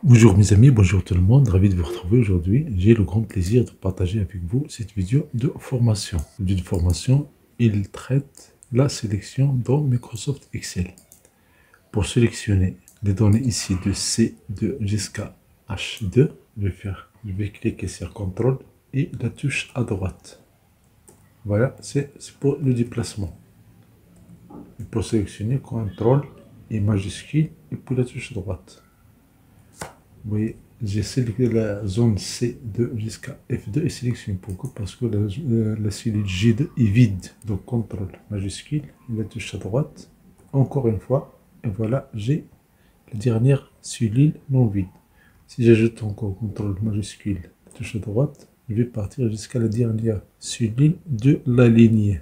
Bonjour mes amis, bonjour tout le monde, ravi de vous retrouver aujourd'hui. J'ai le grand plaisir de partager avec vous cette vidéo de formation. La vidéo de formation, il traite la sélection dans Microsoft Excel. Pour sélectionner les données ici de C2 jusqu'à H2, je vais cliquer sur CTRL et la touche à droite. Voilà, c'est pour le déplacement. Et pour sélectionner, CTRL et majuscule et puis la touche droite. Vous voyez, j'ai sélectionné la zone C2 jusqu'à F2 et sélectionné. Pourquoi? Parce que la cellule G2 est vide. Donc, CTRL majuscule, la touche à droite. Encore une fois, et voilà, j'ai la dernière cellule non vide. Si j'ajoute encore CTRL majuscule, la touche à droite, je vais partir jusqu'à la dernière cellule de la lignée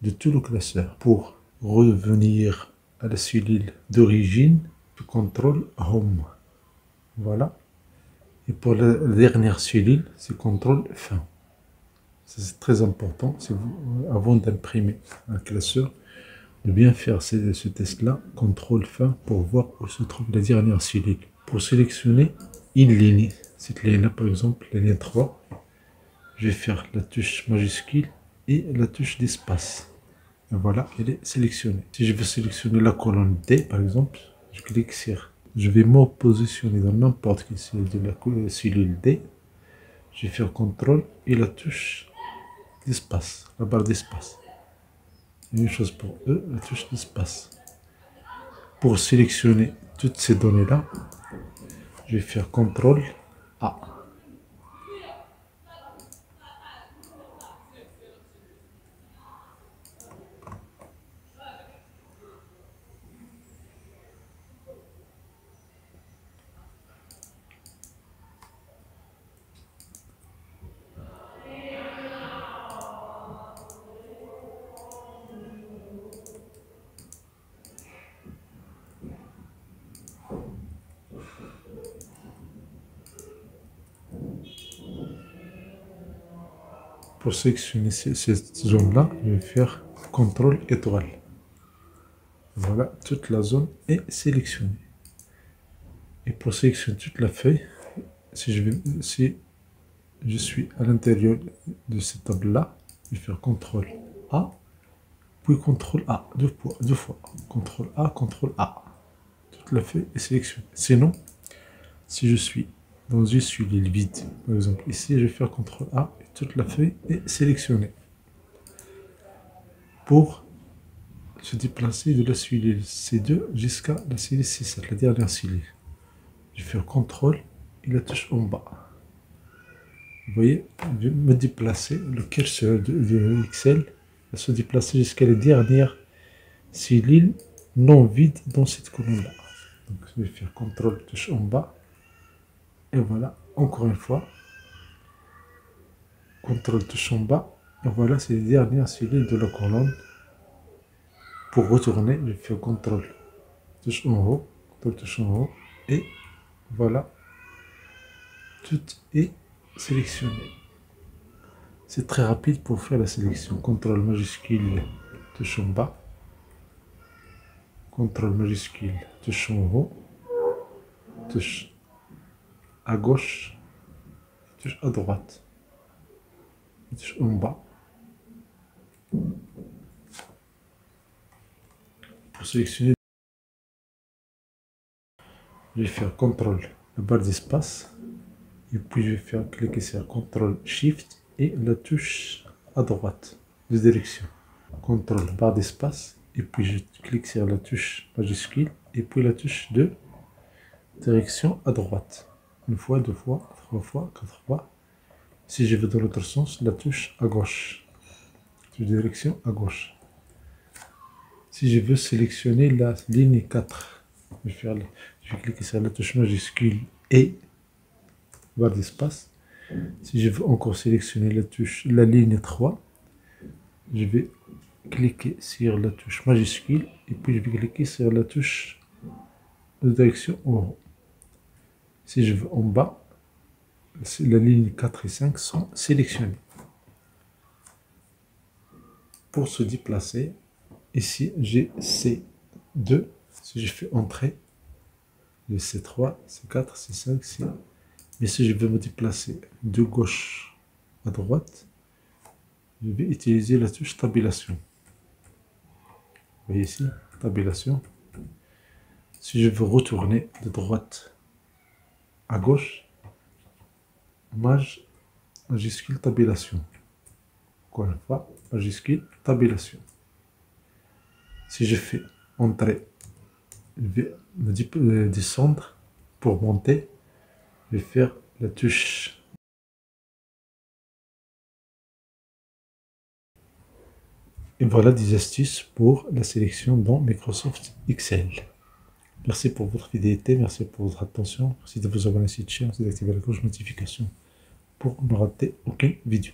de tout le classeur. Pour revenir à la cellule d'origine, CTRL Home. Voilà. Et pour la dernière cellule, c'est CTRL fin. C'est très important, avant d'imprimer un classeur, de bien faire ce test-là, CTRL fin, pour voir où se trouve la dernière cellule. Pour sélectionner une ligne, cette ligne-là par exemple, la ligne 3, je vais faire la touche majuscule et la touche d'espace. Et voilà, elle est sélectionnée. Si je veux sélectionner la colonne D par exemple, je clique sur. Je vais me positionner dans n'importe quelle cellule de la cellule D. Je vais faire CTRL et la touche d'espace, la barre d'espace. Une chose pour eux, la touche d'espace. Pour sélectionner toutes ces données-là, je vais faire CTRL A. Pour sélectionner cette zone-là, je vais faire CTRL étoile. Voilà, toute la zone est sélectionnée. Et pour sélectionner toute la feuille, si je suis à l'intérieur de cette table-là, je vais faire CTRL A, puis CTRL A, deux fois. CTRL A, CTRL A. Toute la feuille est sélectionnée. Sinon, si je suis dans une cellule vide, par exemple ici, je vais faire CTRL A et toute la feuille est sélectionnée. Pour se déplacer de la cellule C2 jusqu'à la cellule C7, la dernière cellule, je vais faire CTRL et la touche en bas. Vous voyez, je vais me déplacer, le curseur de Excel va se déplacer jusqu'à la dernière cellule non vide dans cette colonne-là. Donc je vais faire CTRL, touche en bas. Et voilà, encore une fois, CTRL touche en bas. Et voilà, c'est les dernières cellules de la colonne. Pour retourner, je fais CTRL touche en haut, CTRL touche en haut. Et voilà, tout est sélectionné. C'est très rapide pour faire la sélection. CTRL majuscule, touche en bas. CTRL majuscule, touche en haut. Touche à gauche. Touche à droite. Touche en bas. Pour sélectionner, je vais faire CTRL, la barre d'espace. Et puis je vais faire cliquer sur CTRL SHIFT et la touche à droite de direction. CTRL barre d'espace. Et puis je clique sur la touche majuscule. Et puis la touche de direction à droite. Une fois, deux fois, trois fois, quatre fois. Si je veux dans l'autre sens, la touche à gauche. De direction à gauche. Si je veux sélectionner la ligne 4, je vais cliquer sur la touche majuscule et barre d'espace. Si je veux encore sélectionner la ligne 3, je vais cliquer sur la touche majuscule et puis je vais cliquer sur la touche de direction en haut. Si je veux en bas, la ligne 4 et 5 sont sélectionnées. Pour se déplacer, ici j'ai C2. Si je fais Entrée, Le C3, C4, C5, C. Mais si je veux me déplacer de gauche à droite, je vais utiliser la touche tabulation. Vous voyez ici, tabulation. Si je veux retourner de droite à gauche, majuscule tabulation. Encore une fois, majuscule tabulation. Si je fais entrer, je vais me descendre pour monter. Je vais faire la touche. Et voilà des astuces pour la sélection dans Microsoft Excel. Merci pour votre fidélité, merci pour votre attention. Merci de vous abonner à cette chaîne, merci d'activer la cloche de notification pour ne rater aucune vidéo.